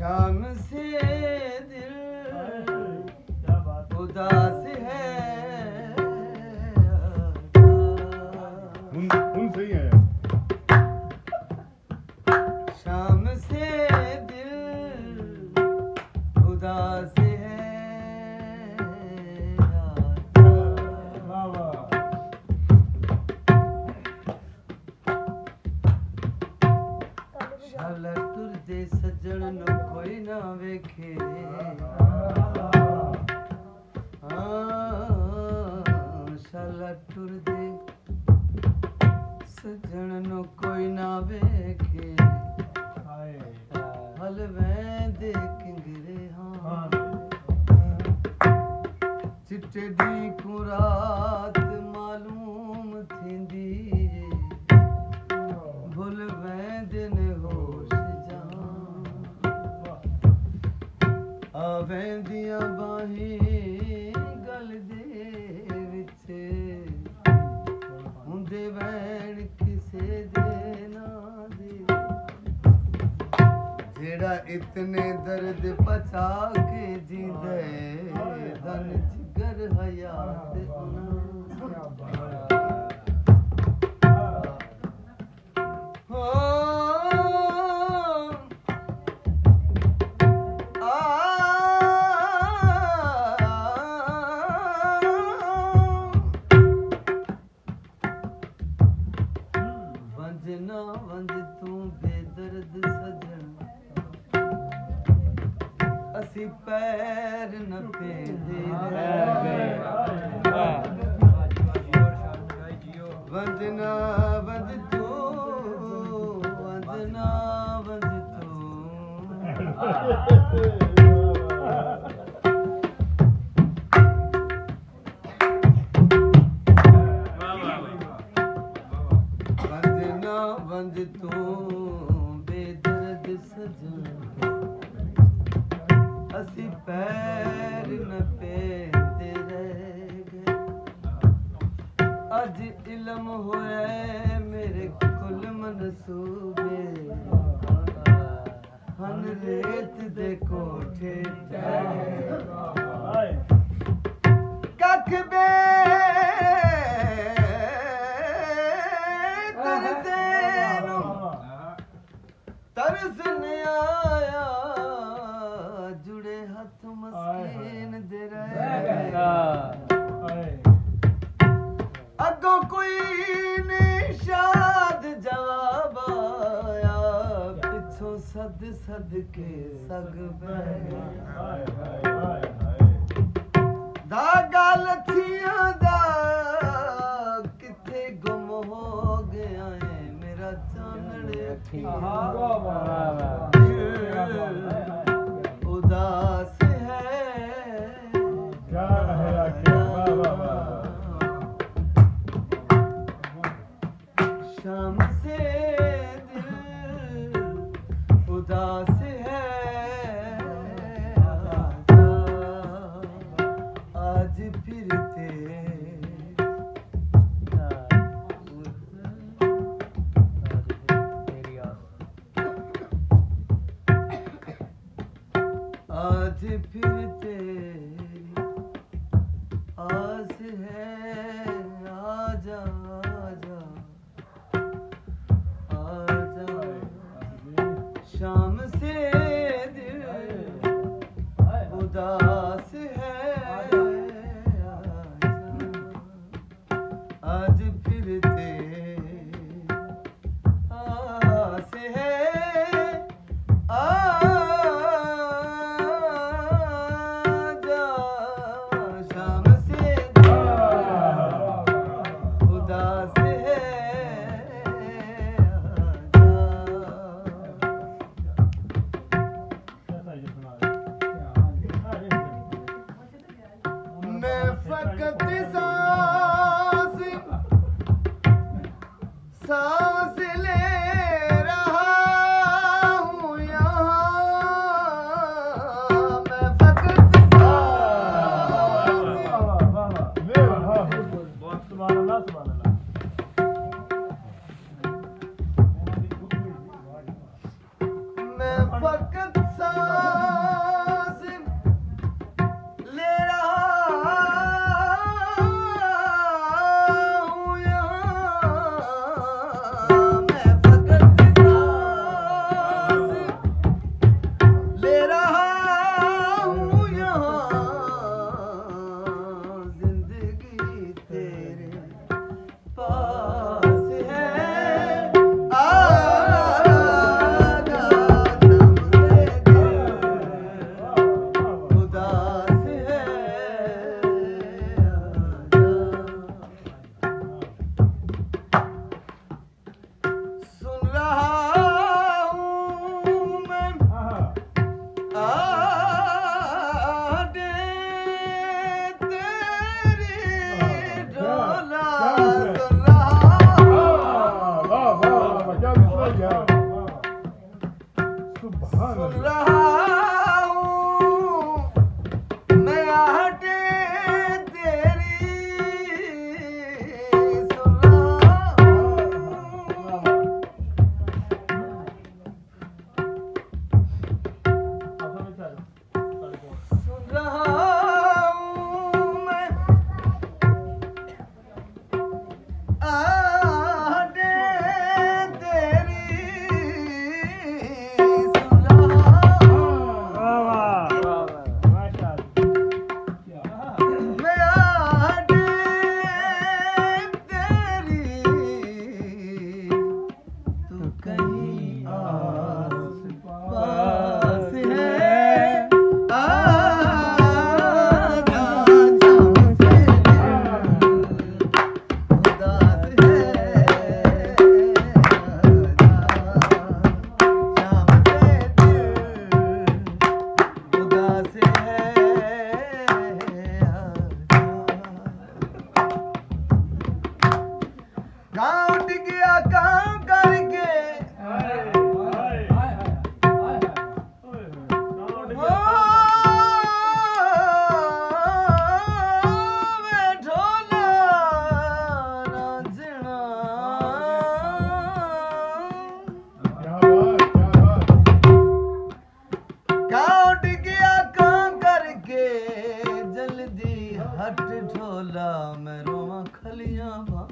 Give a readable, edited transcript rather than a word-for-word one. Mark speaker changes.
Speaker 1: शाम से दिल उदास है।
Speaker 2: सही है।
Speaker 1: शाम से दिल उदास है। शाला टुर दे सजन नु कोई ना वेखे। शाला टुर दे सजन नु कोई ना वेखे। हल वेंदे किंगरे हाँ चिट्टे दी को रात मालूम थींदी। भुल वेंदे ने होश जान आ वेंदियां बाहीं गल दे विच हुंदे वैण किसे दे ना दे। जेड़ा इतने दर्द पचा के जींदे धन जिगर हयात वंजना वंज तू बेदर्द सजन असी पैर न पेंदे वंजना वंज तू वंजना वंज तू वंजना वंज तू बेदर्द सजन असी पैर न पेंदे रह गए। अज इलम होए मेरे कुल मनसूबे हन रेत दे कोठे कख बे तरस ने आया जुड़े हथ मस्कीन दे रहे। अगों कोई निशाद जवाब आया पिछों सद सद के सग धागा लथियां दा किथे गुम हो गया है मेरा चांदड़े उदास है। शाम से दिल उदास है। आज फिर आज फिर तेरी आस है। आजा आजा आजा शाम से दिल उदास है। आज फिर तेरी आस है। सांस ले रहा हूँ यहाँ मैं फकत मैं फकत सुन रहा हूँ मैं आहटे तेरी, सुन रहा हूँ मैं आहटे तेरी, सुन रहा मैं आहटे तेरी, तू कहीं आस पास है, आजा मुझसे उदास है, शाम से उदास है। गाँव उठ गया काम करके, मैं ढोला रांझना, गाँव उठ गया काम करके, जल्दी हट ढोला मैं रोवा खलियां मार।